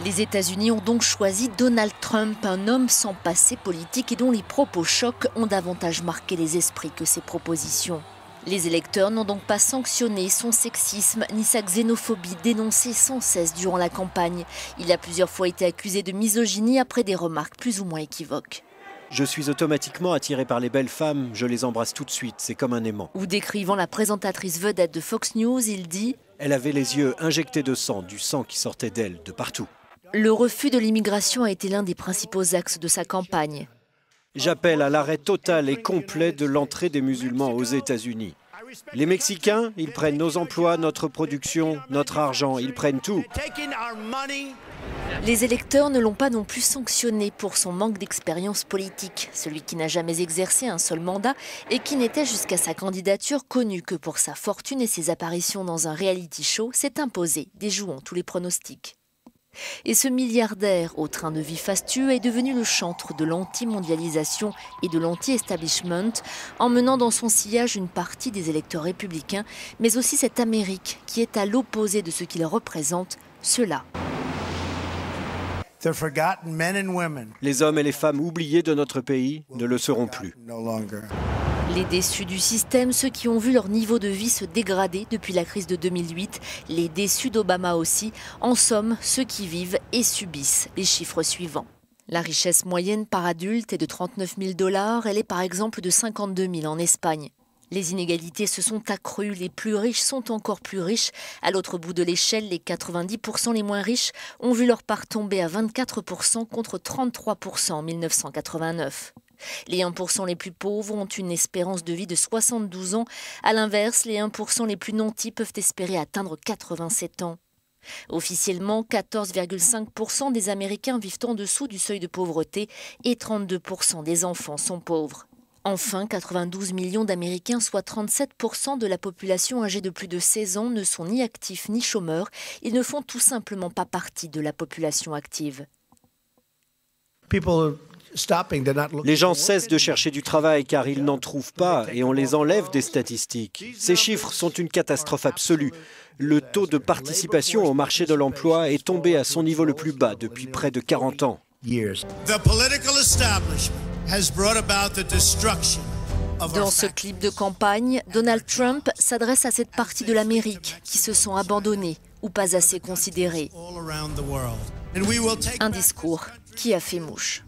Les États-Unis ont donc choisi Donald Trump, un homme sans passé politique et dont les propos chocs ont davantage marqué les esprits que ses propositions. Les électeurs n'ont donc pas sanctionné son sexisme ni sa xénophobie dénoncée sans cesse durant la campagne. Il a plusieurs fois été accusé de misogynie après des remarques plus ou moins équivoques. Je suis automatiquement attiré par les belles femmes, je les embrasse tout de suite, c'est comme un aimant. Ou décrivant la présentatrice vedette de Fox News, il dit « Elle avait les yeux injectés de sang, du sang qui sortait d'elle, de partout. » Le refus de l'immigration a été l'un des principaux axes de sa campagne. J'appelle à l'arrêt total et complet de l'entrée des musulmans aux États-Unis. Les Mexicains, ils prennent nos emplois, notre production, notre argent, ils prennent tout. Les électeurs ne l'ont pas non plus sanctionné pour son manque d'expérience politique. Celui qui n'a jamais exercé un seul mandat et qui n'était jusqu'à sa candidature connu que pour sa fortune et ses apparitions dans un reality show s'est imposé, déjouant tous les pronostics. Et ce milliardaire au train de vie fastueux est devenu le chantre de l'anti-mondialisation et de l'anti-establishment, emmenant dans son sillage une partie des électeurs républicains, mais aussi cette Amérique qui est à l'opposé de ce qu'il représente, ceux-là. Les hommes et les femmes oubliés de notre pays ne le seront plus. Les déçus du système, ceux qui ont vu leur niveau de vie se dégrader depuis la crise de 2008, les déçus d'Obama aussi, en somme, ceux qui vivent et subissent les chiffres suivants. La richesse moyenne par adulte est de 39 000 $, elle est par exemple de 52 000 en Espagne. Les inégalités se sont accrues, les plus riches sont encore plus riches. À l'autre bout de l'échelle, les 90% les moins riches ont vu leur part tomber à 24% contre 33% en 1989. Les 1% les plus pauvres ont une espérance de vie de 72 ans. À l'inverse, les 1% les plus nantis peuvent espérer atteindre 87 ans. Officiellement, 14,5% des Américains vivent en dessous du seuil de pauvreté et 32% des enfants sont pauvres. Enfin, 92 millions d'Américains, soit 37% de la population âgée de plus de 16 ans, ne sont ni actifs ni chômeurs. Ils ne font tout simplement pas partie de la population active. Les gens cessent de chercher du travail car ils n'en trouvent pas et on les enlève des statistiques. Ces chiffres sont une catastrophe absolue. Le taux de participation au marché de l'emploi est tombé à son niveau le plus bas depuis près de 40 ans. Dans ce clip de campagne, Donald Trump s'adresse à cette partie de l'Amérique qui se sent abandonnée ou pas assez considérée. Un discours qui a fait mouche.